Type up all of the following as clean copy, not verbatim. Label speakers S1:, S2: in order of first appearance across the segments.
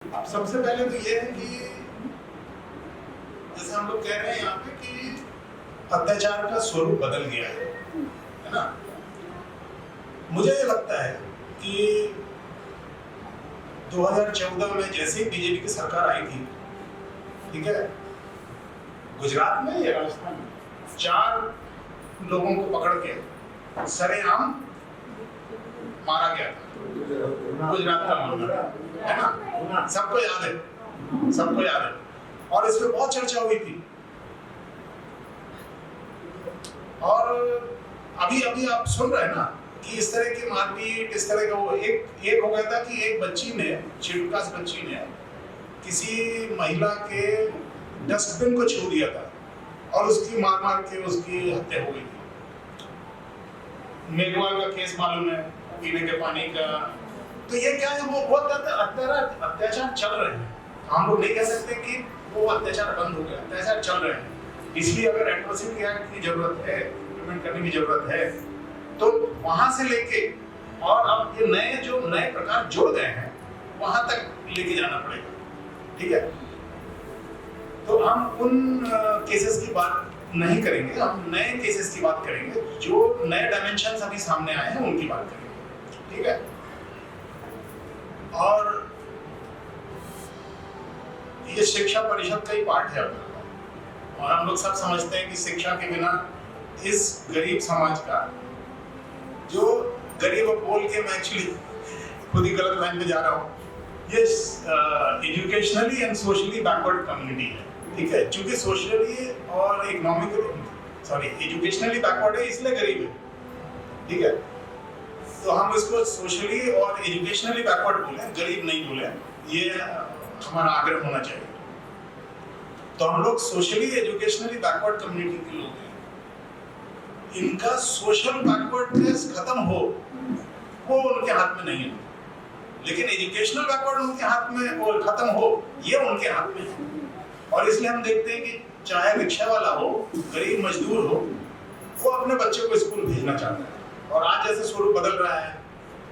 S1: अब सबसे पहले तो ये है कि जैसे हम लोग कह रहे हैं यहाँ पे कि अत्याचार का स्वरूप बदल गया है ना। मुझे ये लगता है कि 2014 में जैसे ही बीजेपी की सरकार आई थी, ठीक है, गुजरात में या राजस्थान में 4 लोगों को पकड़ के सरेआम मारा गया था। गुजरात का मामला है ना, सबको याद है, सबको याद है, और इस पे बहुत चर्चा हुई थी। और अभी अभी आप सुन रहे हैं ना कि इस तरह की मारपीट, इस तरह का वो एक हो गया था कि एक बच्ची ने, शिवकास बच्ची ने किसी महिला के डस्टबिन को छू दिया था और उसकी मार के उसकी हत्या हो गई थी। मेघवाल का केस मालूम है, पीने के पानी का। तो ये क्या है, वो बहुत अत्याचार चल रहे हैं। हम लोग नहीं कह सकते कि वो अत्याचार बंद हो गया, अत्याचार चल रहे हैं। इसलिए अगर एट्रोसिटी एक्ट की जरूरत है, इम्प्लीमेंट करने की जरूरत है, तो वहां से लेके और अब ये नए प्रकार जुड़ गए हैं, वहां तक लेके जाना पड़ेगा, ठीक है। तो हम उन केसेस की बात नहीं करेंगे, हम नए केसेस की बात करेंगे, जो नए डायमेंशन अभी सामने आए हैं उनकी बात करेंगे, ठीक है। और ये शिक्षा परिषद का ही पार्ट है अपना, और हम लोग सब समझते हैं कि शिक्षा के बिना इस गरीब समाज का, जो गरीब बोल के मैं एक्चुअली खुद ही गलत लाइन पे जा रहा हूँ, ये educationally and socially backward community है, ठीक है। चूंकि सोशली और एजुकेशनली बैकवर्ड है, इसलिए गरीब है, ठीक है। तो हम इसको सोशली और एजुकेशनली बैकवर्ड बोले, गरीब नहीं बोले, ये हमारा आग्रह होना चाहिए। तो हम लोग सोशली एजुकेशनली बैकवर्ड कम्युनिटी के लोग हैं। इनका सोशल बैकवर्डनेस खत्म हो, वो उनके हाथ में नहीं है, लेकिन एजुकेशनल बैकवर्ड उनके हाथ में और खत्म हो, ये उनके हाथ में है। और इसलिए हम देखते हैं कि चाहे रिक्शा वाला हो, गरीब मजदूर हो, वो अपने बच्चे को स्कूल भेजना चाहता है। और आज जैसे स्वरूप बदल रहा है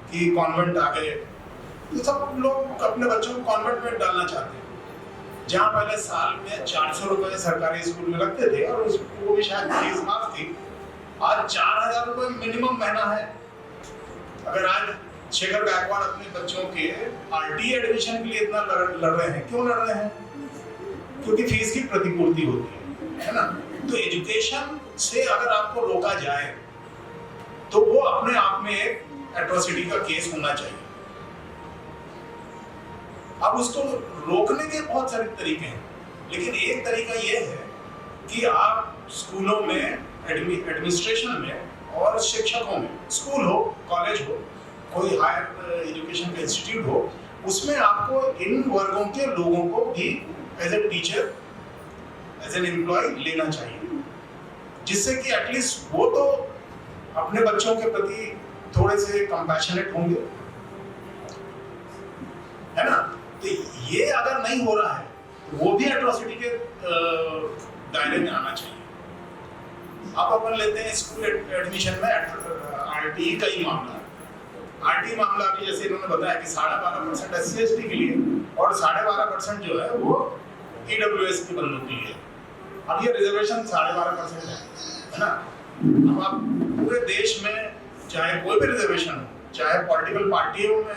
S1: कि कॉन्वेंट आ गए, तो सब लोग अपने बच्चों को कॉन्वेंट में डालना चाहते हैं, जहाँ पहले साल में 400 रुपए सरकारी स्कूल में लगते थे और उसको भी शायद फीस माफ थी, आज 4000 रुपए मिनिमम महीना है। अगर आज शेखर गायकवाड़ अपने बच्चों के आरटी एडमिशन के लिए इतना लड़ रहे हैं, क्यों लड़ रहे हैं? क्योंकि फीस की प्रतिपूर्ति होती है ना। तो एजुकेशन से अगर आपको रोका जाए तो वो अपने आप में एक एट्रोसिटी का केस होना चाहिए। अब उसको रोकने के बहुत सारे तरीके हैं, लेकिन एक तरीका ये है कि आप स्कूलों में, एडमिनिस्ट्रेशन में और शिक्षकों में, स्कूल हो, कॉलेज हो, कोई हायर एजुकेशन का इंस्टीट्यूट हो, उसमें आपको इन वर्गों के लोगों को भी as a teacher, as an employ लेना चाहिए, जिससे कि एटलीस्ट वो तो अपने बच्चों के प्रति थोड़े से कंपैशनेट होंगे, है ना। तो ये अगर नहीं हो रहा है, वो भी एट्रोसिटी के दायरे में आना चाहिए। आप अपन लेते हैं स्कूल एडमिशन में आरटी का ही मामला। आरटी मामला अभी जैसे इन्होंने बताया कि 12.5% SC/ST के लिए और 12.5% जो है वो EWS के बंदों के लिए। अब ये रिजर्वेशन 12.5% है ना। अब आप पूरे देश में चाहे कोई भी रिजर्वेशन हो, चाहे पॉलिटिकल पार्टियों में,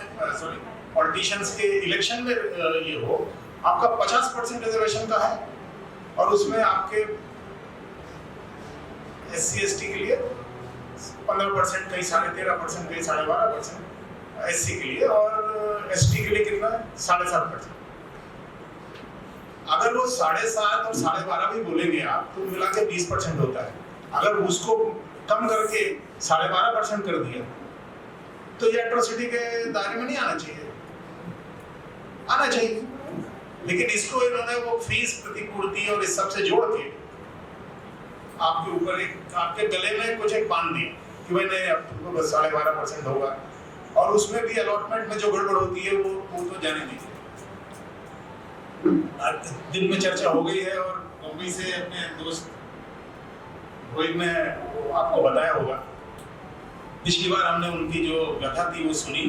S1: पॉलिटिशियंस के इलेक्शन में ये हो, आपका 50% रिजर्वेशन का है, और उसमें आपके SC/ST के लिए 15%, कहीं 13.5%, कहीं 12.5%, SC के लिए, और ST के लिए कितना है? 7.5%। अगर वो 7.5 और 12.5 भी बोलेंगे आप, तो मिला के 20% होता है। अगर उसको कम करके 12.5% कर दिया, तो ये एट्रोसिटी के दायरे में नहीं आना चाहिए, आना चाहिए। लेकिन इसको इन्होंने वो फीस प्रतिपूर्ति और इस सब से जोड़ के आपके ऊपर आपके गले में कुछ एक बांध दिया कि भाई नहीं, अब तुमको बस 12.5% होगा, और उसमें भी अलॉटमेंट में जो गड़बड़ होती है वो तो जाने दीजिए। दिन में चर्चा हो गई है, और मुंबई से अपने दोस्त रोहित ने आपको बताया होगा, पिछली बार हमने उनकी जो व्यथा थी वो सुनी,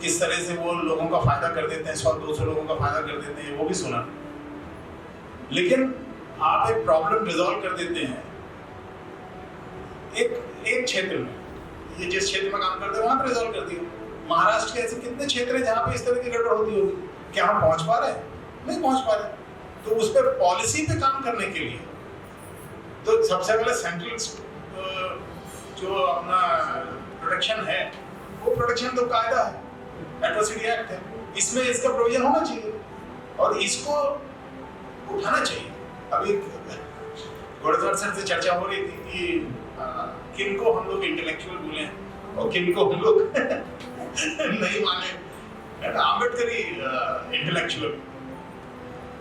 S1: किस तरह से वो लोगों का फायदा कर देते हैं, 100-200 लोगों का फायदा कर देते हैं, वो भी सुना। लेकिन आप एक प्रॉब्लम रिजॉल्व कर देते हैं एक क्षेत्र में, ये जिस क्षेत्र में काम करते हैं वहां पर रिजॉल्व कर दिया। महाराष्ट्र के ऐसे कितने क्षेत्र हैं जहां पे इस तरह की गड़बड़ होती होगी, क्या हम पहुंच पा रहे हैं? नहीं पहुंच पा रहे। तो उस पर पॉलिसी पे काम करने के लिए तो सबसे पहले सेंट्रल जो अपना प्रोटेक्शन है, वो प्रोटेक्शन तो कायदा है, एट्रोसिटी एक्ट है, इसमें इसका प्रोविजन होना चाहिए और इसको उठाना चाहिए। अभी गोड़ेश्वर सर से चर्चा हो रही थी कि किनको हम लोग इंटेलेक्चुअल बोले और किनको हम लोग नहीं माने, आम्बेडकरी इंटेलेक्चुअल।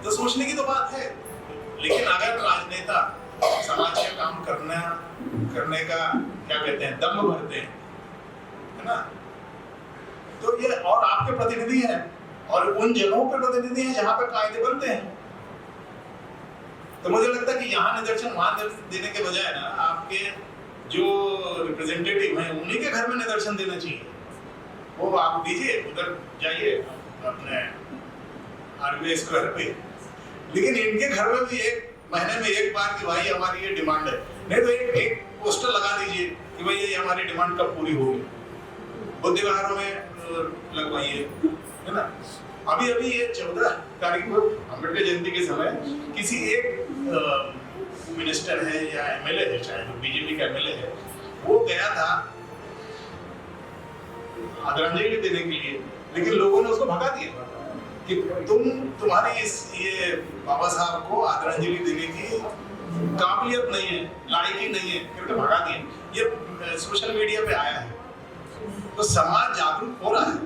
S1: तो सोचने की तो बात है, लेकिन अगर राजनेता समाज का काम करने का क्या कहते हैं, दम भरते हैं, है ना, तो ये और आपके प्रतिनिधि हैं और उन जगहों पे प्रतिनिधि हैं जहां पे कायदे बनते हैं। तो मुझे लगता है कि यहाँ निदर्शन वहां देने के बजाय ना आपके जो रिप्रेजेंटेटिव हैं उन्हीं के घर में निदर्शन देना चाहिए। वो आप दीजिए, उधर जाइए अपने आरबीआई स्क्वायर पे, लेकिन इनके घर में भी एक महीने में एक बार कि भाई हमारी ये डिमांड है, नहीं तो एक पोस्टर लगा दीजिए कि भाई ये हमारी डिमांड कब पूरी होगी, बुद्ध विहारों में लगवाइए, है ना। अभी ये 14 तारीख को अम्बेडकर जयंती के समय किसी एक मिनिस्टर है या एमएलए है, शायद बीजेपी का एमएलए है, वो गया था आदरांजलि देने के लिए, लेकिन लोगों ने उसको भगा दिया कि तुम्हारी ये बाबा साहब को आदरांजलि देने की काबिलियत नहीं है, लायकी नहीं है, करके भगा दिया। ये सोशल मीडिया पे आया है, तो समाज जागरूक हो रहा है।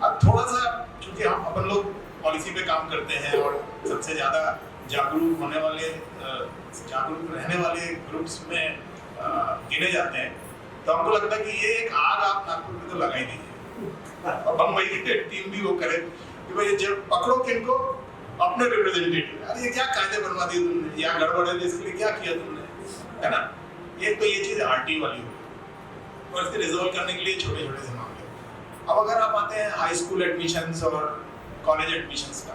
S1: अब थोड़ा सा चूंकि हम अपन लोग पॉलिसी पे काम करते हैं और सबसे ज्यादा जागरूक रहने वाले ग्रुप्स में गिने जाते हैं, तो हमको लगता है कि ये एक आग आप नागपुर में तो लगा ही नहीं है। और बम्बई की टीम भी वो करे कि भाई जब पकड़ो किनको, अपने रिप्रेजेंटेटिव, अरे ये क्या कायदे बनवा दिए तुमने, या गड़बड़ है इसके लिए क्या किया तुमने, है ना। एक तो ये चीज आरटी वाली हुई और इसके रिजॉल्व करने के लिए छोटे छोटे से मामले। अब अगर आप आते हैं हाई स्कूल एडमिशंस और कॉलेज एडमिशंस का,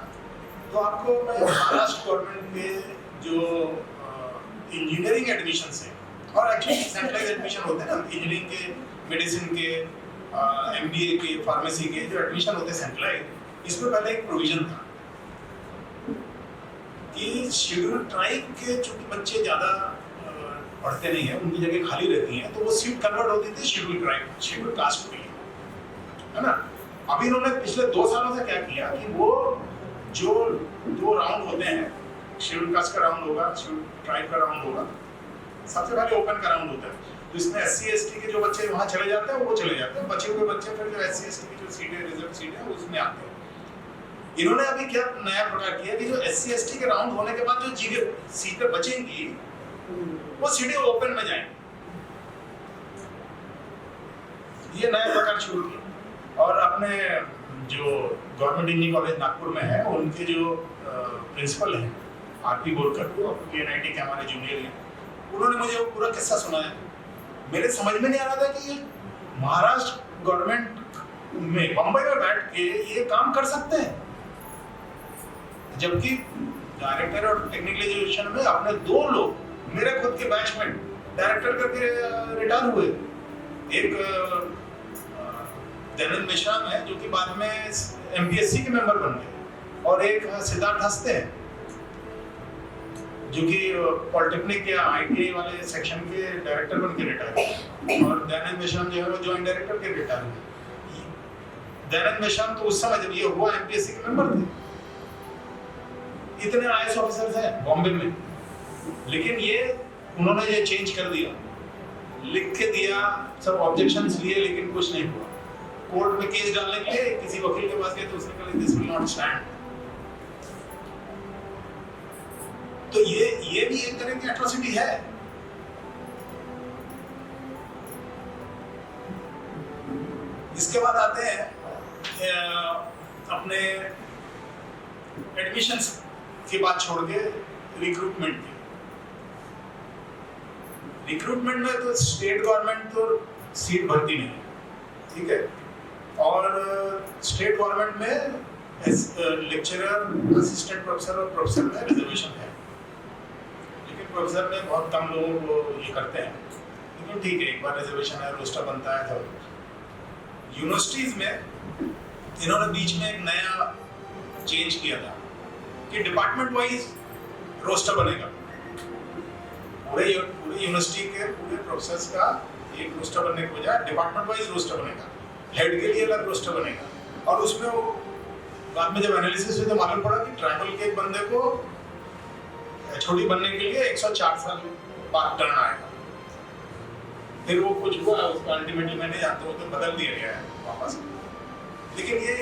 S1: तो आपको मैं महाराष्ट्र गवर्नमेंट के जो इंजीनियरिंग एडमिशंस है, और एक्चुअली सेंट्रलाइज एडमिशन होते हैं ना, इंजीनियरिंग के, मेडिसिन के, एमबीए के, फार्मेसी के जो एडमिशन होते हैं सेंट्रलाइज, इसमें पहले एक प्रोविजन था कि शेड्यूल ट्राइब के चूंकि बच्चे ज्यादा पढ़ते नहीं है, उनकी जगह खाली रहती है, तो वो सीट कन्वर्ट होती थी शेड्यूल ट्राइब, शेड्यूल कास्ट के लिए, है ना। अभी इन्होंने पिछले 2 सालों से क्या किया कि वो जो 2 राउंड होते हैं, शेड्यूल कास्ट का राउंड होगा, शेड्यूल ट्राइब का राउंड होगा, सबसे पहले ओपन का राउंड होता है, तो इसमें एससी एसटी के जो बच्चे वहां चले जाते हैं वो चले जाते हैं, बचे हुए बच्चे फिर जो एससी एसटी की जो सीटें, रिजर्व सीटें हैं उसमें आते हैं। इन्होंने अभी क्या नया प्रकार किया कि जो एससी एसटी के राउंड होने के बाद जो सीटें बचेंगी वो सीटें ओपन में जाएंगी, ये नया प्रकार शुरू किया। और अपने जो गवर्नमेंट इंजीनियरिंग कॉलेज नागपुर में है, उनके जो प्रिंसिपल हैं आरपी बोरकर, वो केएनआईटी के हमारे जूनियर हैं, उन्होंने मुझे वो पूरा किस्सा सुनाया। मेरे समझ में नहीं आ रहा था कि ये महाराष्ट्र गवर्नमेंट में बम्बई में बैठ के ये काम कर सकते हैं, जबकि डायरेक्टर और टेक्निकल एजुकेशन में अपने 2 लोग मेरे खुद के बैचमेट डायरेक्टर करके रिटायर हुए। एक दयानंद मिश्राम है जो कि बाद में एमपीएससी के मेंबर बन गए, और एक सिद्धार्थ हस्ते हैं जो कि पॉलिटेक्निक या आईटीआई वाले सेक्शन के डायरेक्टर बन के रिटायर हुए, और दयानंद मिश्राम जो है वो जॉइंट डायरेक्टर के रिटायर हुए। दयानंद मिश्राम तो उस समय जब ये हुआ एमपीएससी के मेंबर थे। इतने आईएएस ऑफिसर्स हैं बॉम्बे में, लेकिन ये उन्होंने ये चेंज कर दिया, लिख के दिया, सब ऑब्जेक्शंस लिए, लेकिन कुछ नहीं हुआ। कोर्ट में केस डालने के लिए किसी वकील के पास गए तो उसने कहा दिस विल नॉट स्टैंड। तो ये भी एक तरह की एट्रोसिटी है। इसके बाद आते हैं अपने एडमिशंस की बात छोड़ के रिक्रूटमेंट की। रिक्रूटमेंट में तो स्टेट गवर्नमेंट तो सीट भरती नहीं है, ठीक है, और स्टेट गवर्नमेंट में लेक्चरर, असिस्टेंट प्रोफेसर और प्रोफेसर में रिजर्वेशन है, लेकिन प्रोफेसर में बहुत कम लोगों को ये करते हैं, लेकिन ठीक है, एक बार रिजर्वेशन है, रोस्टर बनता है। तो यूनिवर्सिटीज में इन्होंने बीच में एक नया चेंज किया था कि डिपार्टमेंट वाइज रोस्टर बनेगा, पूरे यूनिवर्सिटी के पूरे प्रोफेसर्स का एक रोस्टर बनने के बजाय डिपार्टमेंट वाइज रोस्टर बनेगा, हेड के लिए अलग रोस्टर बनेगा। और उसमें वो बाद में जब एनालिसिस हुई तो मालूम पड़ा कि ट्राइबल के एक बंदे को एचओडी बनने के लिए 104 साल बाद टर्न आएगा। फिर वो कुछ हुआ, उसको अल्टीमेटली मैं नहीं जानता, वो तो बदल दिया गया है वापस। लेकिन ये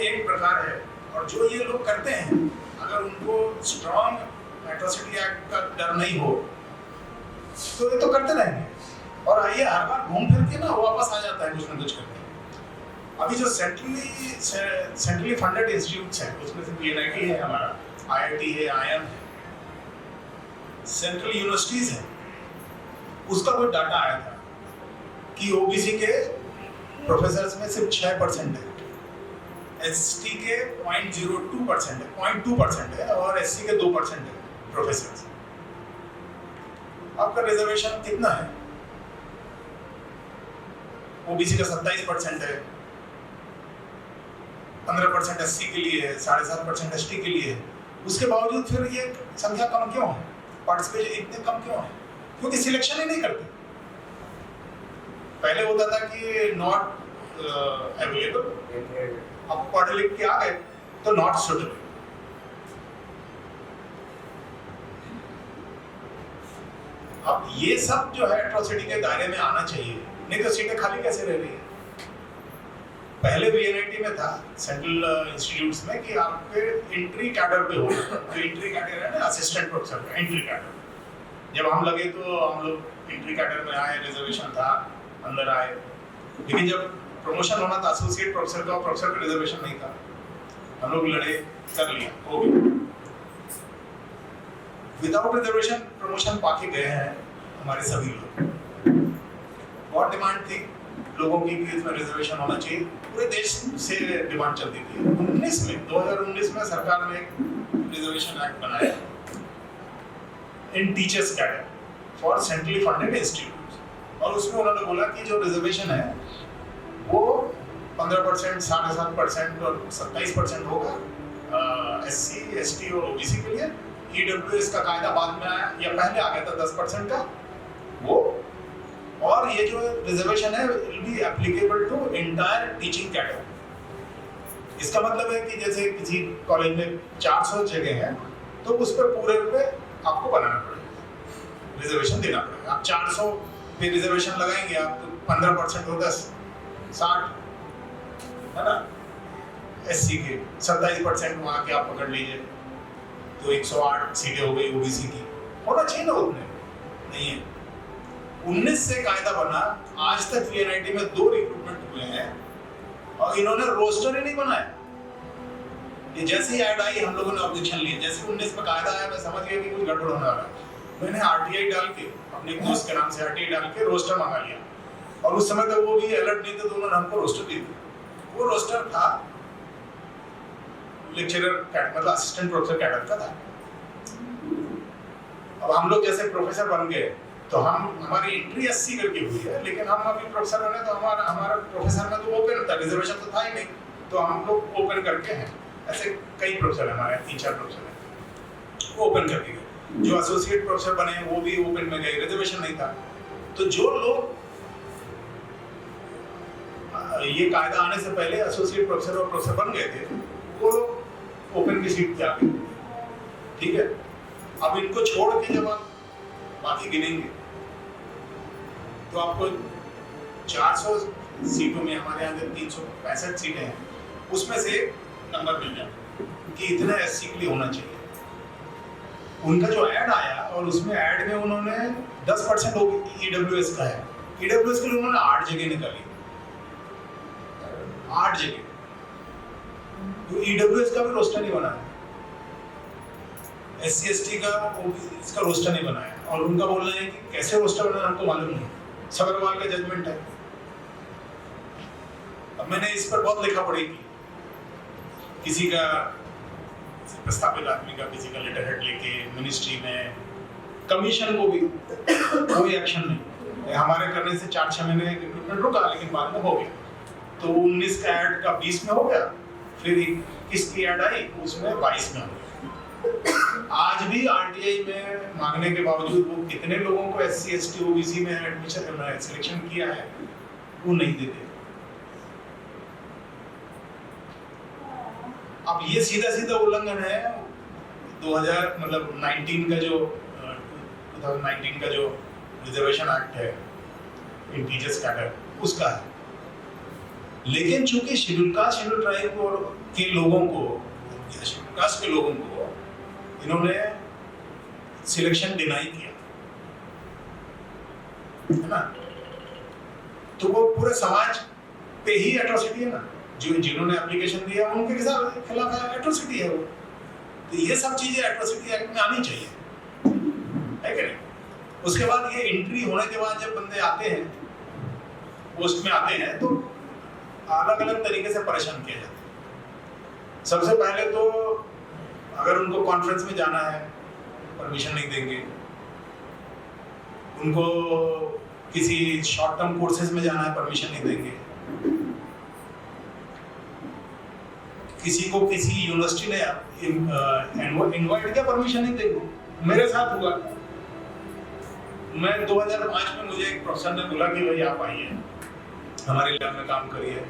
S1: एक प्रकार है, और जो ये लोग करते हैं, अगर उनको स्ट्रॉन्ग एट्रोसिटी एक्ट का डर नहीं हो तो ये तो करते रहेंगे, और आइए हर बार घूम फिर के ना वापस आ जाता है कुछ ना कुछ करके। अभी जो सेंट्रली फंडेड इंस्टीट्यूट्स हैं, उसमें से पीएनआईटी है हमारा, आईआईटी है, आईएम है, सेंट्रल यूनिवर्सिटीज हैं, उसका कोई डाटा आया था कि ओबीसी के प्रोफेसर्स में सिर्फ 6% है, एसटी के 0.02% है, 0.2% है, और एससी के 2% है प्रोफेसर्स। आपका रिजर्वेशन कितना है? ओबीसी का 27% है, 15% एससी के लिए है, 7.5% एसटी के लिए है। उसके बावजूद फिर ये संख्या कम क्यों है, पार्टिसिपेशन इतने कम क्यों है? क्योंकि सिलेक्शन ही नहीं करते। पहले होता था कि नॉट अवेलेबल, अब पढ़ लिख के आ गए तो नॉट सुटेबल। अब ये सब जो है एट्रोसिटी के दायरे में आना चाहिए, नहीं तो सीटें खाली कैसे रह रही है? पहले बीएनआईटी में था सेंट्रल इंस्टीट्यूट्स में कि आपके एंट्री कैडर पे हो, जो एंट्री कैडर है ना, असिस्टेंट प्रोफेसर का एंट्री कैडर। जब हम लगे तो हम लोग एंट्री कैडर में आए, रिजर्वेशन था, अंदर आए। लेकिन जब प्रमोशन होना था एसोसिएट प्रोफेसर का, प्रोफेसर का रिजर्वेशन नहीं था, हम लोग लड़े, कर लिया, हो गया। विदाउट रिजर्वेशन प्रमोशन पाके गए हैं हमारे सभी लोग। बहुत डिमांड थी लोगों की कि इसमें रिजर्वेशन होना चाहिए, पूरे देश से डिमांड चलती थी। 2019 में सरकार ने एक रिजर्वेशन एक्ट बनाया in teachers cadre for centrally funded institutes, और उसमें उन्होंने बोला कि जो रिजर्वेशन है वो 15%, 7.5% और 27% होगा एससी, एसटी और ओबीसी के लिए। ईडब्ल्यूएस का कायदा बाद में आया, या पहले आ गया था 10% का वो, और ये जो रिजर्वेशन है will be applicable to entire teaching cadre. इसका मतलब है कि जैसे किसी कॉलेज में 400 जगह है तो उस पर पूरे पे आपको बनाना पड़ेगा, रिजर्वेशन देना पड़ेगा। आप 400 पे रिजर्वेशन लगाएंगे आप तो 15% हो 10, 60 है ना। एससी के 27% वहाँ के आप पकड़ लीजिए तो 108 सीटें हो गई ओबीसी की। होना चाहिए ना, उतने नहीं है। 19 से कायदा बना, आज तक पीएनआईटी में 2 रिक्रूटमेंट हुए हैं और इन्होंने रोस्टर ही नहीं बनाया। ये जैसे ही ऐड आई हम लोगों ने ऑब्जेक्शन लिए, जैसे 19 में कायदा आया मैं समझ गया कि कुछ गड़बड़ होने वाला है। मैंने आरटीआई डाल के, अपने दोस्त के नाम से आरटीआई डाल के रोस्टर मंगा लिया, और उस समय तक वो भी अलर्ट नहीं थे तो उन्होंने हमको रोस्टर दे दिया। वो रोस्टर था लेक्चरर कैडर, मतलब असिस्टेंट प्रोफेसर कैडर का था। अब हम लोग जैसे प्रोफेसर बन गए तो हमारी एंट्री 80 करके हुई है, लेकिन हम अभी प्रोफेसर बने तो हमारा प्रोफेसर में तो ओपन था, रिजर्वेशन तो था ही नहीं, तो हम लोग ओपन करके हैं। ऐसे कई प्रोफेसर हमारे 3-4 प्रोफेसर हैं वो ओपन करके गए। जो एसोसिएट प्रोफेसर बने वो भी ओपन में गए, रिजर्वेशन नहीं था। तो जो लोग ये कायदा आने से पहले एसोसिएट प्रोफेसर और प्रोफेसर बन गए थे वो लोग ओपन की सीट पे आ गए, ठीक है। अब इनको छोड़ के जब आप बाकी गिनेंगे तो आपको 400 सीटों में, हमारे यहाँ 365 सीटें हैं, उसमें से नंबर मिल जाए कि इतना एससी के लिए होना चाहिए। उनका जो ऐड आया और उसमें ऐड में उन्होंने 10% ईडब्ल्यूएस का है, ईडब्ल्यूएस के लिए उन्होंने 8 जगह निकाली, 8 जगह। तो ईडब्ल्यूएस का भी रोस्टर नहीं बनाया, एससी एसटी का इसका रोस्टर नहीं बनाया, और उनका बोलना है कि कैसे रोस्टर बनाना हमको मालूम नहीं, सब्रवाल का जजमेंट है। अब अब मैंने इस पर बहुत लिखा पढ़ी की, किसी का प्रस्तावित आदमी का किसी का लेटर हेड लेके मिनिस्ट्री में, कमीशन को भी कोई एक्शन नहीं, हमारे करने से 4-6 महीने रिक्रूटमेंट रुका, लेकिन बाद में हो गया। तो 19 का ऐड का 20 में हो गया, फिर 21 की ऐड आई, उसमें 22 में हो गया। आज भी आरटीआई में मांगने के बावजूद वो कितने लोगों को SC ST OBC में एडमिशन सिलेक्शन किया है वो नहीं देते। अब ये सीधा सीधा उल्लंघन है 2019 का जो 2019 का जो रिजर्वेशन एक्ट है इन टीचर्स कैडर उसका है। लेकिन चूंकि शेड्यूल कास्ट शेड्यूल ट्राइब के लोगों को, शेड्यूल कास्ट के लोगों को इन्होंने सिलेक्शन डिनाई किया है ना, तो वो पूरे समाज पे ही एट्रोसिटी है ना, जो जिन्होंने एप्लीकेशन दिया उनके खिलाफ एट्रोसिटी है वो। तो ये सब चीजें एट्रोसिटी एक्ट में आनी चाहिए, है कि नहीं? उसके बाद ये एंट्री होने के बाद जब बंदे आते हैं, पोस्ट में आते हैं, तो अलग अलग तरीके से परेशान किया जाता है। सबसे पहले तो अगर उनको कॉन्फ्रेंस में जाना है परमिशन नहीं देंगे, उनको किसी शॉर्ट टर्म कोर्सेज में जाना है परमिशन नहीं देंगे, किसी को किसी यूनिवर्सिटी ने इनवाइट किया परमिशन नहीं देंगे। मेरे साथ हुआ, मैं 2005 में मुझे एक प्रोफेसर ने बोला कि भाई आप आइए हमारे लैब में काम करिए,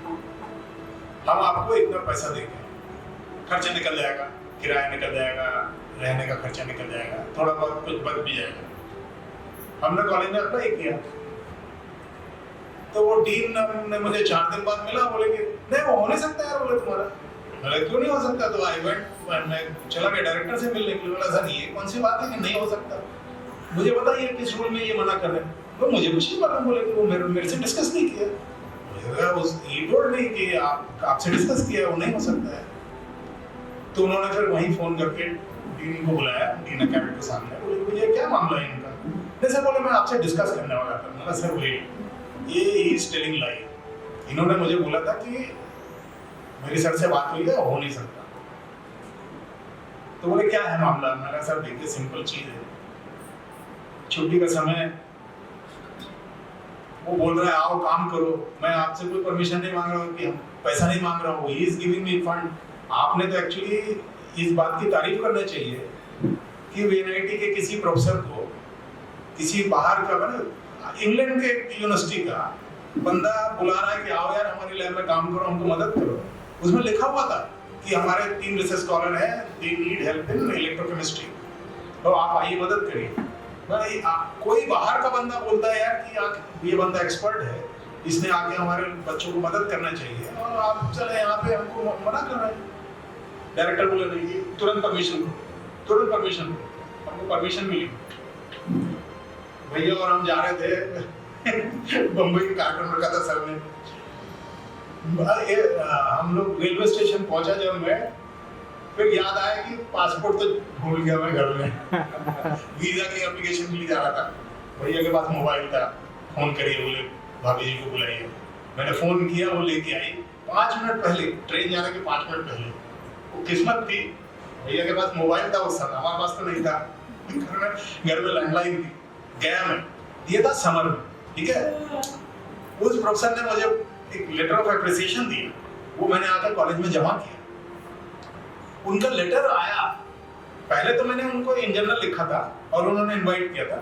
S1: हम आपको इतना पैसा देंगे, खर्चा निकल जाएगा, किराया निकल जाएगा, रहने का खर्चा निकल जाएगा, थोड़ा बहुत कुछ बच भी जाएगा। हमने कॉलेज में अप्लाई किया, तो वो डीन ने मुझे 4 दिन बाद मिला, बोले कि नहीं वो हो नहीं सकता यार, बोले तुम्हारा। बोले क्यों नहीं हो सकता? तो आई वेंट, मैं चला गया डायरेक्टर से मिलने के लिए। बोला सर ये कौन सी बात है कि नहीं हो सकता, मुझे बताइए किस रूल में ये मना कर रहे हैं। तो मुझे कुछ नहीं पता, बोले कि वो मेरे से डिस्कस नहीं किया। नहीं कि आपसे डिस्कस किया, वो नहीं हो सकता है। तो उन्होंने फिर वहीं फोन करके डीन को बुलाया, डीन अकेडमी के सामने, बोले मुझे क्या मामला है इनका? नहीं सर, बोले मैं आपसे डिस्कस करने वाला था। मैंने सर वेट, ये इज टेलिंग लाई, इन्होंने मुझे बोला था कि मेरी सर से बात हुई है, हो नहीं सकता। तो बोले क्या है मामला? मैंने सर देखिए सिंपल चीज है, छुट्टी का समय, वो बोल रहा है आओ काम करो, मैं आपसे कोई परमिशन नहीं मांग रहा हूँ, कि हम पैसा नहीं मांग रहा हूँ, he is giving me fund. आपने तो एक्चुअली इस बात की तारीफ करना चाहिए कि वीएनआईटी के किसी प्रोफेसर को, किसी बाहर का, इंग्लैंड के यूनिवर्सिटी का बंदा बुला रहा है कि आओ यार हमारी लैब में काम करो, हमको मदद करो। उसमें लिखा हुआ था कि हमारे 3 रिसर्च स्कॉलर हैं, they need help in electrochemistry, तो आप आइए मदद करिए। भाई कोई बाहर का बंदा बोलता है यार कि ये बंदा एक्सपर्ट है, इसने आके हमारे बच्चों को मदद करना चाहिए, और आप चले यहाँ पे हमको मना कर रहे हैं। डायरेक्टर बोले नहीं, तुरंत परमिशन दो, तुरंत परमिशन दो। हमको परमिशन मिली भैया, और हम जा रहे थे बम्बई कार्यक्रम रखा था सर ने। हम लोग रेलवे स्टेशन पहुंचा जब मैं, फिर याद आया कि पासपोर्ट तो भूल गया मैं घर में वीजा की एप्लीकेशन के लिए जा रहा था। भैया के पास मोबाइल था, फोन करिए, बोले भाभी जी को बुलाइए। मैंने फोन किया, वो लेके आई 5 मिनट पहले, ट्रेन जाने के 5 मिनट पहले। वो किस्मत थी, भैया के पास मोबाइल था उस समय, हमारे पास तो नहीं था। घर में लैंडलाइन थी। गया मैं, ये था समर में, ठीक है। उस प्रोफेसर ने मुझे एक लेटर ऑफ एप्रिसिएशन दिया, वो मैंने आकर कॉलेज में जमा किया। उनका लेटर आया, पहले तो मैंने उनको इन जनरल लिखा था और उन्होंने इनवाइट किया था।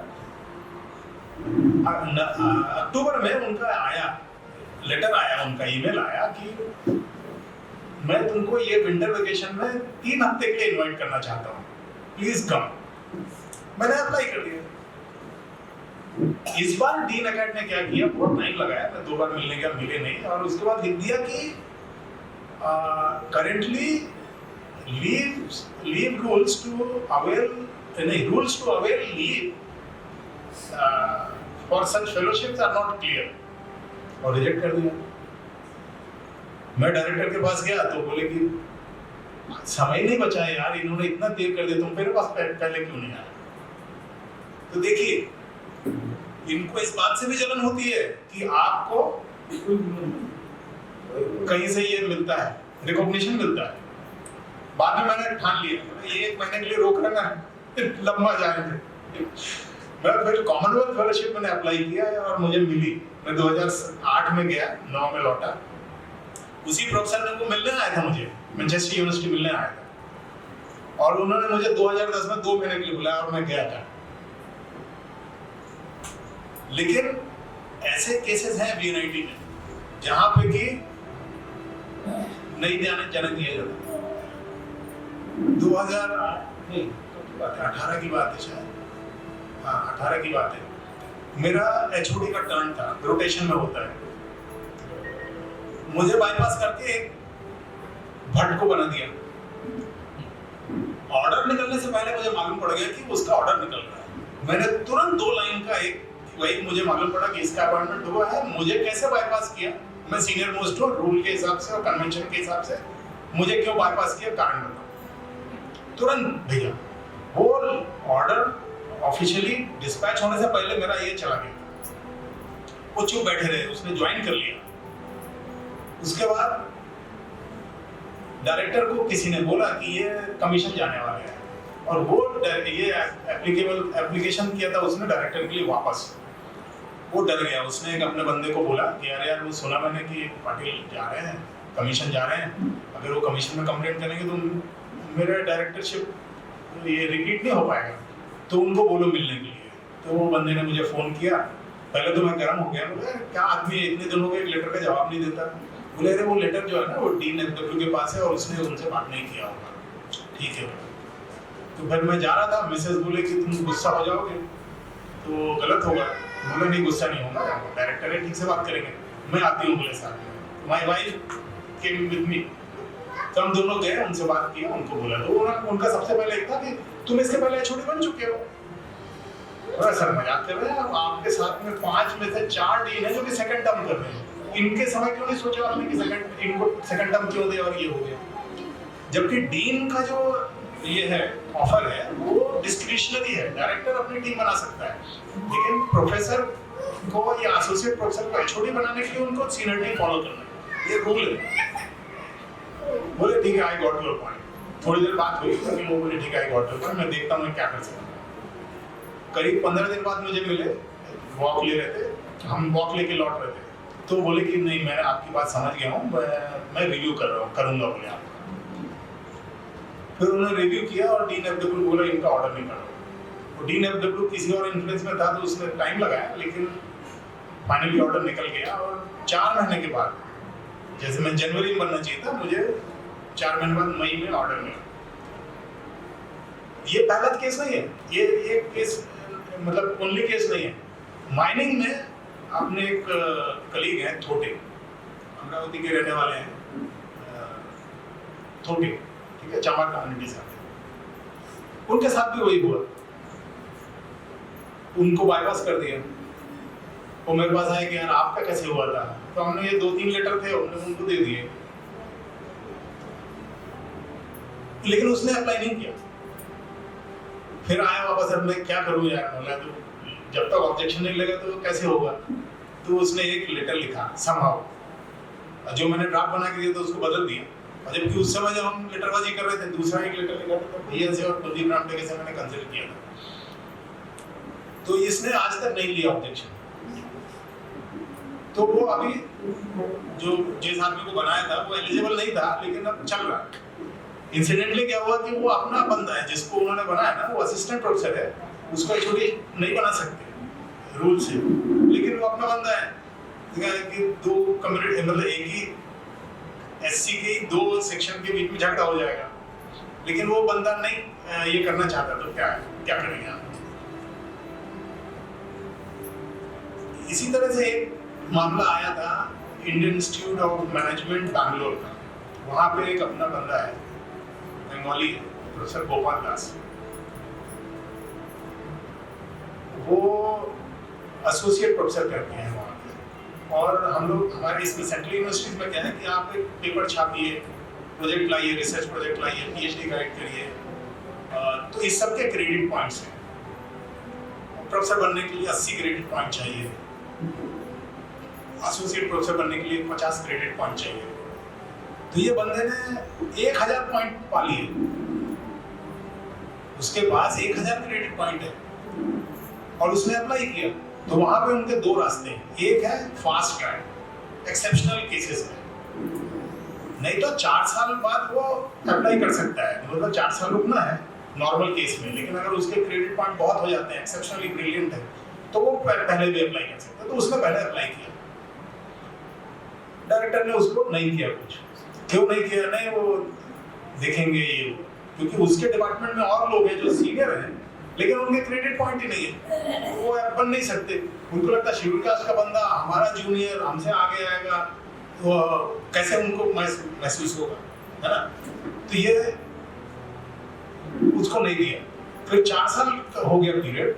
S1: अक्टूबर में उनका आया लेटर, आया उनका ईमेल आया कि मैं तुमको ये विंटर वेकेशन में 3 हफ्ते के लिए इनवाइट करना चाहता हूँ, प्लीज कम। मैंने अप्लाई कर दिया। इस बार डीन अकेडमी ने क्या किया, बहुत टाइम लगाया, मैं 2 बार मिलने गया, मिले नहीं, और उसके बाद लिख दिया कि currently leave rules to avail leave for such fellowships are not clear, और रिजेक्ट कर दिया। मैं डायरेक्टर के पास गया तो बोले कि समय नहीं बचा है यार, इन्होंने इतना देर कर दिया, तुम मेरे पास पहले क्यों नहीं आए? तो देखिए, इनको इस बात से भी जलन होती है कि आपको कहीं से ये मिलता है, रिकॉग्निशन मिलता है। बाद में मैंने ठान लिया ये 1 महीने के लिए रोक रखना है, लंबा जाएंगे। मैं फिर कॉमनवेल्थ फेलोशिप मैंने अप्लाई किया और मुझे मिली। मैं 2008 में गया, 9 में लौटा। उसी प्रोफेसर ने वो मिलने आया था मुझे, मैनचेस्टर यूनिवर्सिटी मिलने आया था, और उन्होंने मुझे 2010 में 2 महीने के लिए बुलाया और मैं गया था। लेकिन ऐसे केसेस हैं वीएनआईटी में जहां पे कि नहीं जाने दिया जाता। 2018 की बात है शायद, हाँ 18 की बात है। मेरा एचओडी का टर्न था, रोटेशन में होता है। मुझे बाईपास करके एक भट्ट को बना दिया। ऑर्डर निकलने से पहले मुझे मालूम पड़ गया कि उसका ऑर्डर निकल रहा है। मैंने तुरंत 2 लाइन का वही मुझे मालूम पड़ा कि इसका अपॉइंटमेंट हुआ है। मुझे कैसे बाईपास किया, मैं सीनियर मोस्ट हूँ, रूल के हिसाब से और कन्वेंशन के हिसाब से मुझे क्यों बाईपास किया, कारण बताओ। तुरंत भेजा। वो ऑर्डर ऑफिशियली डिस्पैच होने से पहले मेरा ये चला गया। वो चुप बैठे रहे, उसने ज्वाइन कर लिया। उसके बाद डायरेक्टर को किसी ने बोला कि ये कमीशन जाने वाला है, और वो ये एप्लीकेशन किया था उसने डायरेक्टर के लिए वापस। वो डर गया। उसने एक अपने बंदे को बोला कि यार वो सुना मैंने कि पाटिल जा रहे हैं, कमीशन जा रहे हैं, अगर वो कमीशन में कंप्लेंट करेंगे तो मेरा डायरेक्टरशिप ये रिपीट नहीं हो पाएगा, तो उनको बोलो मिलने के लिए। तो वो बंदे ने मुझे फ़ोन किया। पहले तो मैं गर्म हो गया, बोले क्या आदमी है, इतने दिनों के एक लेटर का जवाब नहीं देता। बोले अरे वो लेटर जो है ना वो डीन एफडब्ल्यू के पास है और उसने उनसे बात नहीं किया होगा। ठीक है। तो फिर मैं जा रहा था, मिसेस बोले कि तुम गुस्सा हो जाओगे तो गलत होगा। बोले नहीं गुस्सा नहीं होगा, डायरेक्टर है, ठीक से बात करेंगे, मैं आती हूँ बोले साथ में। My wife came with me. तो हम दोनों गए, उनसे बात किया, उनको बोला। तो उनका सबसे पहले एक था कि तुम इसके पहले एचओडी बन चुके हो। अरे सर मजाक कर रहे हैं, आपके साथ में 5 में से 4 डीन है जो कि सेकंड टर्म कर रहे हैं, इनके समय क्यों नहीं सोचा आपने कि इनको सेकंड टर्म क्यों दे, और ये हो गया। जबकि डीन का जो ये है ऑफर है वो डिस्क्रिशनरी है, डायरेक्टर अपनी टीम बना सकता है, लेकिन प्रोफेसर को या एसोसिएट प्रोफेसर को एचओडी बनाने के लिए उनको सीनियरिटी फॉलो करना है, ये रूल है। बोले ठीक है, आई गॉट योर पॉइंट। थोड़ी देर बात हुई तो वो बोले ठीक है, आई गॉट योर पॉइंट, मैं देखता हूँ क्या कर सकता हूँ। करीब 15 दिन बाद मुझे मिले, वॉक ले रहे थे, हम वॉक लेके लौट रहे थे। तो बोले कि नहीं मैं आपकी बात समझ गया हूँ, मैं रिव्यू करूँगा बोले आप। फिर उन्होंने रिव्यू किया और डीन एफडब्ल्यू बोला इनका ऑर्डर नहीं करो। वो डीन एफडब्ल्यू किसी और इन्फ्लुएंस में था तो उसने टाइम लगाया, लेकिन फाइनली ऑर्डर निकल गया। और 4 महीने के बाद, जैसे मैं जनवरी में बनना चाहिए था, मुझे 4 महीने बाद मई में ऑर्डर मिला। ये पहला केस नहीं है, ये केस मतलब ओनली केस नहीं है। माइनिंग में आपने एक कलीग है थोटे, अमरावती के रहने वाले हैं, थोटे, ठीक है, चामार कम्युनिटी से, उनके साथ भी वही हुआ। उनको बाईपास कर दिया। वो मेरे पास आए कि यार आपका कैसे हुआ था, तो हमने ये 2-3 लेटर थे हमने उनको दे दिए, लेकिन उसने अप्लाई नहीं किया। फिर आया वापस, अब मैं क्या करूं यार, बोला तो जब तक ऑब्जेक्शन नहीं लगा तो कैसे होगा। तो उसने एक लेटर लिखा समहाउ, जो मैंने ड्राफ्ट बना के दिया तो उसको बदल दिया। और जबकि उस समय जब हम लेटरबाजी कर रहे थे, दूसरा एक लेटर लिखा था भैया से और कुलदीप रामटेके से मैंने कंसिडर किया था। तो इसने आज तक नहीं लिया ऑब्जेक्शन। तो वो अभी जो जिस आदमी को बनाया था वो एलिजिबल नहीं था, लेकिन अब चल रहा है। इंसिडेंटली क्या हुआ कि वो अपना बंदा है जिसको उन्होंने बनाया ना, वो असिस्टेंट प्रोफेसर है, उसको एचओडी नहीं बना सकते रूल से, लेकिन वो अपना बंदा है। कि 2 कम्युनिटी मतलब एक ही एससी के 2 सेक्शन के बीच में झगड़ा हो जाएगा, लेकिन वो बंदा नहीं ये करना चाहता, तो क्या करेंगे आप। इसी तरह से एक मामला आया था Indian institute of management Bangalore का। वहां पे एक अपना बंदा है, बंगाली है, प्रोफेसर गोपाल दास। वो एसोसिएट प्रोफेसर करते हैं वहाँ पे। और हम लोग हमारे इसमें सेंट्रल यूनिवर्सिटीज में क्या है कि आप एक पेपर छापिए, प्रोजेक्ट लाइए, रिसर्च प्रोजेक्ट लाइए, पीएचडी गाइड करिए, तो इस सब के क्रेडिट पॉइंट्स हैं। प्रोफेसर बनने के लिए 80 क्रेडिट पॉइंट चाहिए। एसोसिएट प्रोफेसर बनने के लिए 50 क्रेडिट पॉइंट चाहिए। तो ये बंदे ने 1000 पॉइंट पा लिए, उसके पास 1000 क्रेडिट पॉइंट है और उसने अप्लाई किया। तो वहां पे उनके दो रास्ते हैं, एक है फास्ट ट्रैक एक्सेप्शनल केसेस में, नहीं तो 4 साल बाद वो अप्लाई कर सकता है, मतलब 4 साल रुकना है नॉर्मल केस में। लेकिन अगर उसके क्रेडिट पॉइंट बहुत हो जाते हैं, एक्सेप्शनली ब्रिलियंट है, तो वो पहले भी अप्लाई कर सकता है। तो उसने पहले अप्लाई किया, डायरेक्टर ने उसको नहीं किया कुछ। क्यों नहीं किया? नहीं, वो देखेंगे ये, क्योंकि उसके डिपार्टमेंट में और लोग हैं जो सीनियर हैं लेकिन उनके क्रेडिट पॉइंट ही नहीं है, वो बन नहीं सकते। उनको लगता है शेड्यूल कास्ट का बंदा हमारा जूनियर हमसे आगे आएगा तो कैसे उनको महसूस होगा, है ना। तो ये उसको नहीं दिया। फिर 4 साल हो गया पीरियड,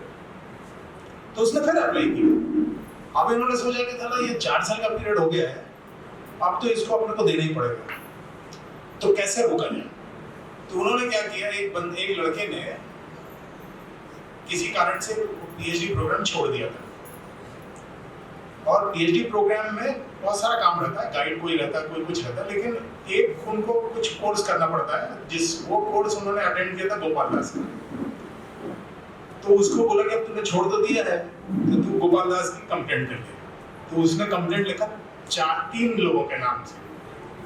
S1: तो उसने फिर अप्लाई किया। अब इन्होंने सोचा कि था ये 4 साल का पीरियड हो गया है, अब तो इसको अपने को देना ही पड़ेगा, तो कैसे रोका जाए। तो उन्होंने क्या किया, एक लड़के ने किसी कारण से पीएचडी प्रोग्राम छोड़ दिया था। और पीएचडी प्रोग्राम में बहुत सारा काम रहता है, गाइड कोई रहता है, कोई कुछ रहता है, लेकिन एक उनको कुछ कोर्स करना पड़ता है, वो कोर्स उन्होंने अटेंड किया था गोपाल दास का। तो उसको बोला कि अब तूने छोड़ तो दिया है तो तू गोपाल दास की कंप्लेंट कर दे। तो उसने कंप्लेंट लिखा 3 लोगों के नाम से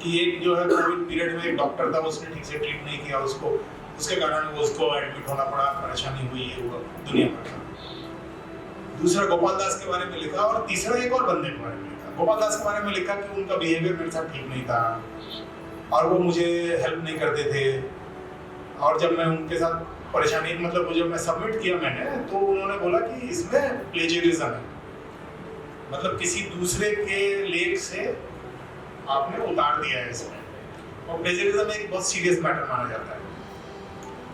S1: कि एक जो है कोविड पीरियड में एक डॉक्टर था, उसने ठीक से ट्रीट नहीं किया उसको, उसके कारण वो उसको एडमिट होना पड़ा, परेशानी हुई, ये हुआ, दुनिया भर का। दूसरा गोपाल दास के बारे में लिखा, और तीसरा एक और बंदे के बारे में लिखा। गोपाल दास के बारे में लिखा कि उनका बिहेवियर मेरे साथ ठीक नहीं था और वो मुझे हेल्प नहीं करते थे, और जब मैं उनके साथ परेशानी, मतलब जब मैं सबमिट किया मैंने, तो उन्होंने बोला कि इसमें प्लेजरिज्म है, मतलब किसी दूसरे के लेख से आपने उतार दिया है इसमें। और प्लेजरिज्म एक बहुत सीरियस मैटर माना जाता है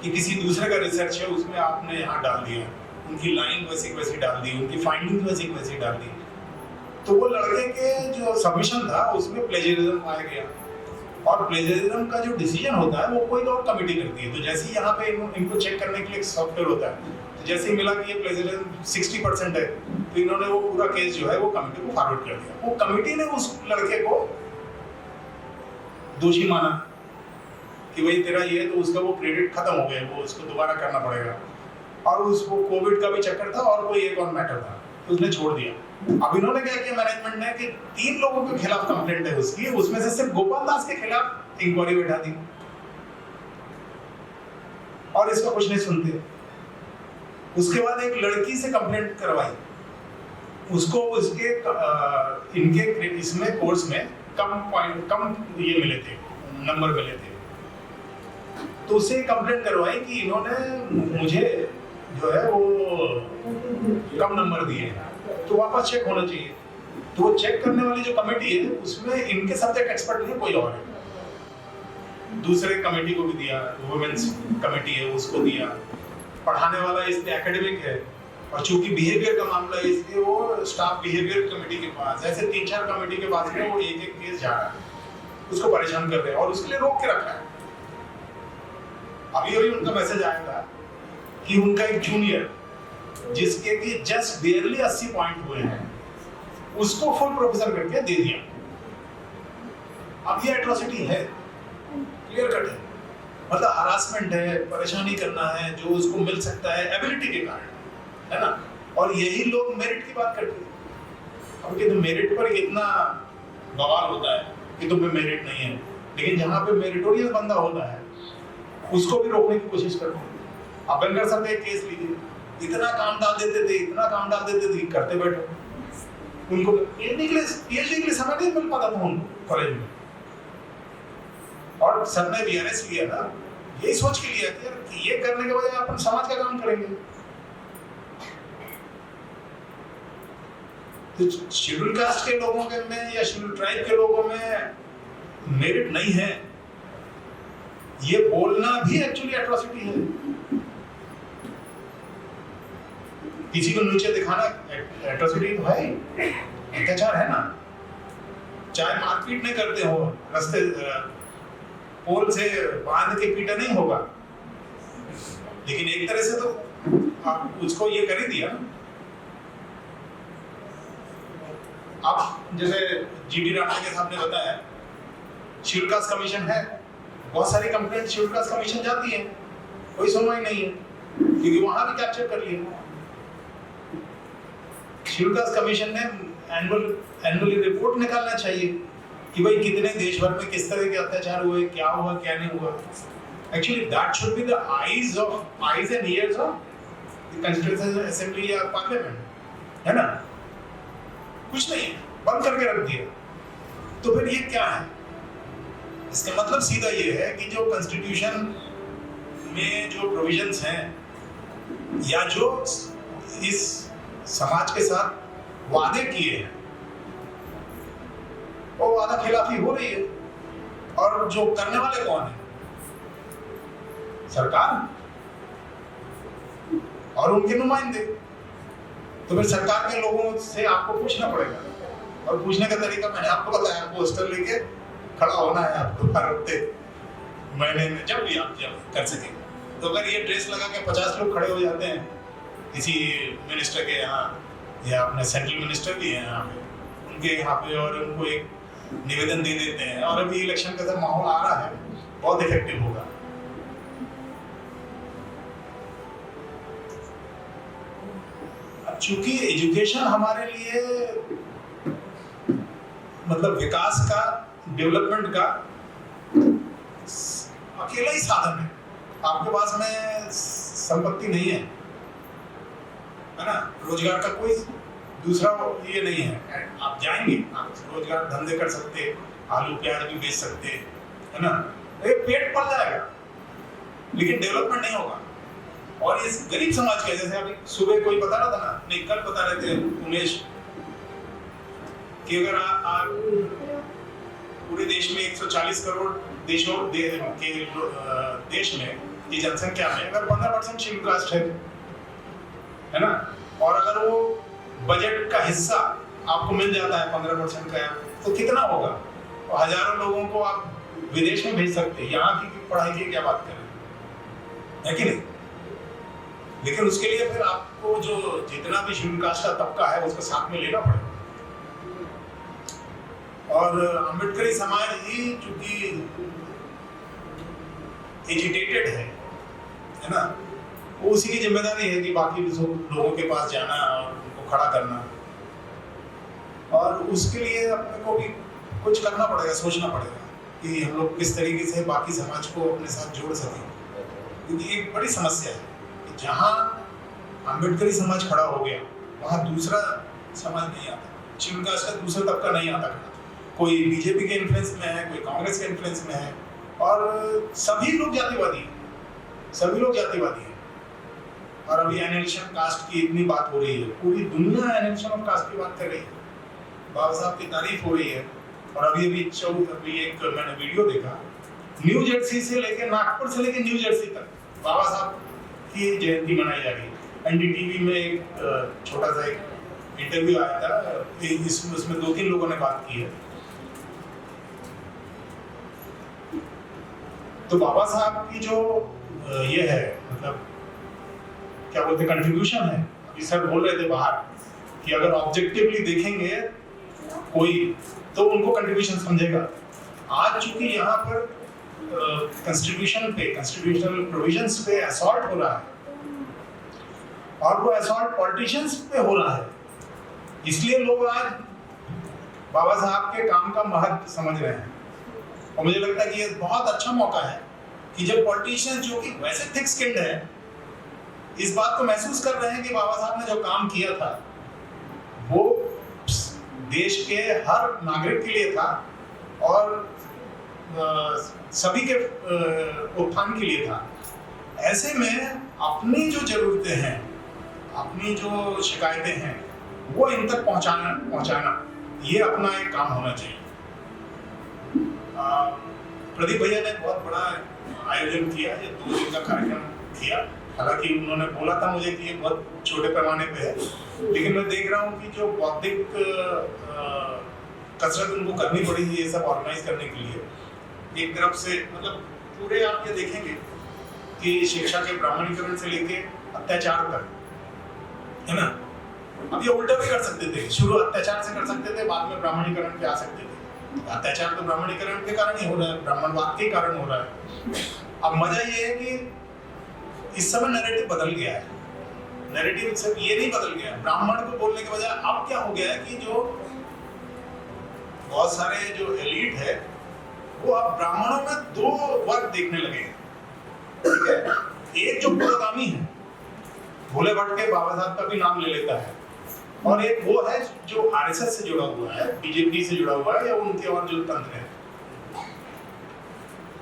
S1: कि किसी दूसरे का रिसर्च है उसमें आपने यहाँ डाल दिया, उनकी लाइन वैसी वैसी डाल दी, उनकी फाइंडिंग वैसी वैसी डाल दी। तो वो लड़के के जो सबमिशन था उसमें प्लेजरिज्म आ गया, और प्लेजरिज्म का जो डिसीजन होता है वो कोई और कमेटी करती है। तो जैसे ही यहाँ पे इनको चेक करने के लिए एक सॉफ्टवेयर होता है, तो जैसे ही मिला कि ये प्लेजरिज्म 60% है, तो इन्होंने वो पूरा केस जो है वो कमेटी को फॉरवर्ड कर दिया। वो कमेटी ने उस लड़के को दोषी माना कि भाई तेरा ये, तो उसका वो क्रेडिट खत्म हो गया, वो उसको दोबारा करना पड़ेगा। और उसको कोविड का भी चक्कर था और कोई एक और मैटर था, तो उसने छोड़ दिया। अब इन्होंने क्या किया मैनेजमेंट ने कि 3 लोगों के खिलाफ कंप्लेंट है उसकी, उसमें से सिर्फ गोपाल दास के खिलाफ इंक्वायरी बैठा दी और इसका कुछ नहीं सुनते। उसके बाद एक लड़की से कंप्लेंट करवाई, उसको उसके इनके इसमें कोर्स में कम ये मिले थे, नंबर मिले थे। तो उससे कंप्लेंट करवाई कि इन्होंने मुझे जो है वो कम नंबर दिए हैं, तो वापस चेक होना चाहिए। तो वो चेक करने वाली जो कमेटी है उसमें इनके सब्जेक्ट एक्सपर्ट नहीं, कोई और है। दूसरे कमेटी को भी दिया, वुमेन्स कमेटी है उसको दिया, पढ़ाने वाला इसलिए एकेडमिक है, और चूंकि बिहेवियर का मामला है इसलिए वो स्टाफ बिहेवियर कमेटी के पास, ऐसे 3-4 कमेटी के पास में वो एक केस जा रहा है, उसको परेशान कर रहे हैं और उसके लिए रोक के रखा है। अभी उनका मैसेज आया था कि उनका एक जूनियर जिसके कि जस्ट बेयरली 80 पॉइंट हुए हैं, उसको फुल प्रोफेसर करके दे दिया। अब ये एट्रोसिटी है, क्लियर कट है, मतलब हरासमेंट है, परेशानी करना है जो उसको मिल सकता है एबिलिटी के कारण, है ना। और यही लोग मेरिट की बात करते हैं। अब कि तो मेरिट पर कितना बवाल होता है कि तुम्हें मेरिट नहीं है, लेकिन जहाँ पे मेरिटोरियस बंदा होता है उसको भी रोकने की कोशिश करते हैं। अब बेनगर सर का एक केस लीजिए, इतना काम डाल देते थे, करते बैठे, उनको पीएचडी के लिए समय नहीं मिल पाता था उनको कॉलेज में। और सर ने बीआरएस लिया था यही सोच के लिया कि ये करने के बजाय अपन समाज का काम करेंगे। तो शेड्यूल कास्ट के लोगों के में या शेड्यूल ट्राइब के लोगों में मेरिट नहीं है, ये बोलना भी एक्चुअली एट्रोसिटी है। किसी को नीचे दिखाना एट्रोसिटी तो है, अत्याचार है ना। चाहे मारपीट नहीं करते हो, रास्ते पोल से बांध के पीटा नहीं होगा, लेकिन एक तरह से तो आप उसको ये कर ही दिया। अब जैसे जीडी राणा के साहब ने बताया, शेड्यूल कास्ट कमीशन है, बहुत सारी कंप्लेंट शेड्यूल कास्ट कमीशन जाती है, कोई सुनवाई नहीं है, क्योंकि वहां भी कैप्चर कर लिया। शेड्यूल कास्ट कमीशन ने एनुअली रिपोर्ट निकालना चाहिए कि भाई कितने देश भर में किस तरह के अत्याचार हुए, क्या हुआ क्या नहीं हुआ। Actually that should be the eyes and years of the constituent assembly या पार्लियामेंट, है ना? कुछ नहीं, बंद करके रख दिया। तो फिर ये क्या है? इसका मतलब सीधा ये है कि जो कॉन्स्टिट्यूशन में जो प्रोविजंस हैं या जो इस समाज के साथ वादे किए हैं, वो वादा खिलाफी हो रही है। और जो करने वाले कौन है? सरकार और उनके नुमाइंदे। तो फिर सरकार के लोगों से आपको पूछना पड़ेगा, और पूछने का तरीका मैंने आपको बताया, पोस्टर लेके खड़ा होना है आपको हर हफ्ते महीने में, जब भी आप जब कर सके। तो अगर ये ड्रेस लगा के 50 लोग खड़े हो जाते हैं किसी मिनिस्टर के यहाँ, या अपने सेंट्रल मिनिस्टर भी हैं यहाँ पे, उनके यहाँ पे, और उनको एक निवेदन दे देते हैं, और अभी इलेक्शन का जब माहौल आ रहा है, बहुत इफेक्टिव होगा। चूंकि एजुकेशन हमारे लिए मतलब विकास का, डेवलपमेंट का अकेला ही साधन है। आपके पास में संपत्ति नहीं है ना, रोजगार का कोई दूसरा ये नहीं है। आप जाएंगे, आप रोजगार धंधे कर सकते, आलू प्याज भी बेच सकते, है ना? एक पेट पल जाएगा, लेकिन डेवलपमेंट नहीं होगा। और इस गरीब समाज के, जैसे अभी सुबह कोई बता रहा था ना, नहीं कल बता रहे थे उमेश, कि अगर आप पूरे देश में 140 करोड़ देश में की जनसंख्या में अगर 15% शेड्यूल कास्ट है ना, और अगर वो बजट का हिस्सा आपको मिल जाता है 15% का, तो कितना होगा? तो हजारों लोगों को आप विदेश में भेज सकते हैं। यहाँ की पढ़ाई की क्या बात करें, है कि नहीं? लेकिन उसके लिए फिर आपको जो जितना भी शेड्यूल कास्ट का तबका है उसको साथ में लेना पड़ेगा। और अम्बेडकरी समाज ही चूंकि एजिटेटेड है ना, वो उसी की जिम्मेदारी है कि बाकी लोगों के पास जाना और उनको खड़ा करना, और उसके लिए अपने को भी कुछ करना पड़ेगा, सोचना पड़ेगा कि हम लोग किस तरीके से बाकी समाज को अपने साथ जोड़ सकें। क्योंकि एक बड़ी समस्या है कि जहाँ अम्बेडकरी समाज खड़ा हो गया, वहाँ दूसरा समाज नहीं आता, शेड्यूल कास्ट का दूसरा तबका नहीं आता। कोई बीजेपी के इन्फ्लुएंस में है, कोई कांग्रेस के इन्फ्लुएंस में है, और सभी लोग जातिवादी हैं, सभी लोग जातिवादी हैं। और अभी एनिमेशन कास्ट की इतनी बात हो रही है, पूरी दुनिया एनिमेशन ऑफ कास्ट की बात कर रही है, बाबा साहब की तारीफ हो रही है। और अभी एक मैंने वीडियो देखा, न्यू जर्सी से लेकर नागपुर से लेकर न्यू जर्सी तक बाबा साहब की जयंती मनाई जा रही है। एनडीटीवी में एक छोटा सा एक इंटरव्यू आया था, इसमें 2-3 लोगों ने बात की है। तो बाबा साहब की जो ये है, मतलब क्या बोलते हैं, कंट्रीब्यूशन है। अभी सर बोल रहे थे बाहर कि अगर ऑब्जेक्टिवली देखेंगे कोई, तो उनको कंट्रीब्यूशन समझेगा। आज चूंकि यहाँ पर कॉन्स्टिट्यूशन पे, कॉन्स्टिट्यूशनल प्रोविजंस पे असॉल्ट हो रहा है, और वो असॉल्ट पॉलिटिशियंस पे हो रहा है, इसलिए लोग आज बाबा साहब के काम का महत्व समझ रहे हैं। और मुझे लगता है कि ये बहुत अच्छा मौका है कि जब पॉलिटिशियंस जो कि वैसे थिक स्किन्ड है, इस बात को महसूस कर रहे हैं कि बाबा साहब ने जो काम किया था वो देश के हर नागरिक के लिए था, और सभी के उत्थान के लिए था। ऐसे में अपनी जो जरूरतें हैं, अपनी जो शिकायतें हैं, वो इन तक पहुंचाना ये अपना एक काम होना चाहिए। प्रदीप भैया ने बहुत बड़ा आयोजन किया, ये 2 दिन का कार्यक्रम किया। हालांकि उन्होंने बोला था मुझे कि ये बहुत छोटे पैमाने पे है, लेकिन मैं देख रहा हूँ कि जो बौद्धिक कसरत उनको करनी पड़ी ये सब ऑर्गेनाइज करने के लिए। एक तरफ से मतलब पूरे आप ये देखेंगे कि शिक्षा के ब्राह्मणीकरण से लेके अत्याचार तक, है ना, अब ये उल्टा भी कर सकते थे, शुरू अत्याचार से कर सकते थे, बाद में ब्राह्मणीकरण पे आ सकते थे। अत्याचार तो ब्राह्मणीकरण के कारण ही हो रहा है, ब्राह्मणवाद के कारण हो रहा है। अब मजा ये है कि इस समय नैरेटिव बदल गया है। नैरेटिव सिर्फ ये नहीं बदल गया, ब्राह्मण को बोलने के बजाय अब क्या हो गया है कि जो बहुत सारे जो एलीट है वो अब ब्राह्मणों में दो वर्ग देखने लगे हैं, ठीक है। एक जो पुरोगामी है, भोले भटके बाबा साहब का भी नाम ले लेता है, और एक वो है जो आरएसएस से जुड़ा हुआ है, बीजेपी से जुड़ा हुआ है, या उनके और जो तंत्र है।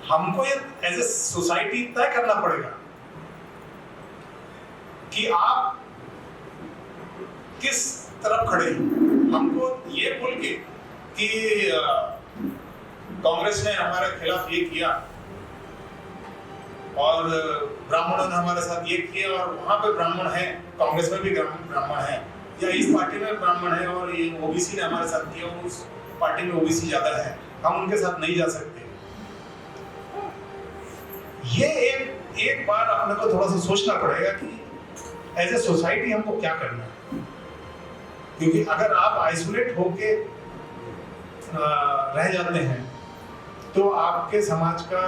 S1: हमको ये एज ए सोसाइटी तय करना पड़ेगा कि आप किस तरफ खड़े हैं। हमको ये बोल के कि कांग्रेस ने हमारे खिलाफ ये किया और ब्राह्मणों ने हमारे साथ ये किया, और वहां पे ब्राह्मण है, कांग्रेस में भी ब्राह्मण है, या इस पार्टी में ब्राह्मण है और ये ओबीसी ने हमारे साथ किया, उस पार्टी में ओबीसी ज्यादा है, हम उनके साथ नहीं जा सकते। ये एक बार अपने को थोड़ा सा सोचना पड़ेगा कि एज ए सोसाइटी हमको क्या करना है। क्योंकि अगर आप आइसोलेट होके रह जाते हैं तो आपके समाज का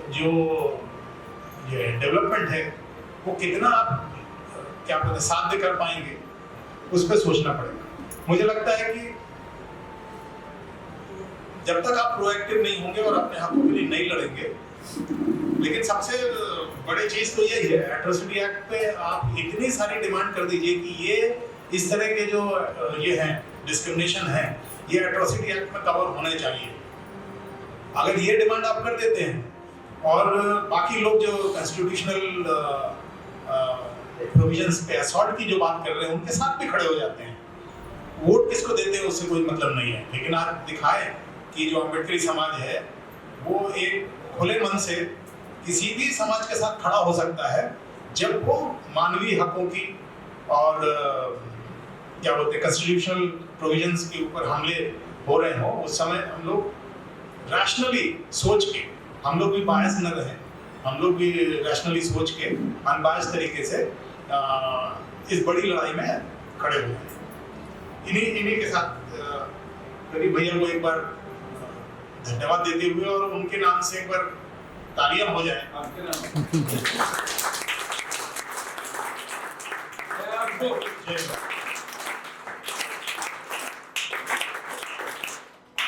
S1: जो ये डेवलपमेंट है वो कितना आप क्या कहते हैं साध्य कर पाएंगे, उस पर सोचना पड़ेगा। मुझे लगता है कि जब तक आप प्रोएक्टिव नहीं होंगे और अपने हकों के लिए नहीं लड़ेंगे, लेकिन सबसे बड़ी चीज तो यही है, एट्रोसिटी एक्ट पे आप इतनी सारी डिमांड कर दीजिए कि ये इस तरह के जो ये हैं डिस्क्रिमिनेशन है, ये एट्रोसिटी एक्ट में कवर होने चाहिए। अगर ये डिमांड आप कर देते हैं और बाकी लोग जो कॉन्स्टिट्यूशनल प्रोविजंस पे असॉल्ट की जो बात कर रहे हैं उनके साथ भी खड़े हो जाते हैं, वोट किसको देते हैं उससे कोई मतलब नहीं है। लेकिन आप दिखाएं कि जो अम्बेडकरी समाज है वो एक खुले मन से किसी भी समाज के साथ खड़ा हो सकता है, जब वो मानवीय हकों की और क्या बोलते हैं कॉन्स्टिट्यूशनल प्रोविजंस के ऊपर हमले हो रहे हो, उस समय हम लोग रैशनली सोच के, हम लोग भी बायस न रहें, हम लोग भी रैशनली सोच के अनबायस तरीके से इस बड़ी लड़ाई में खड़े हुए हैं। इन्हीं के साथ प्रदीप भैया को एक बार धन्यवाद देते हुए और उनके नाम से एक बार तालियां हो जाए। आपके नाम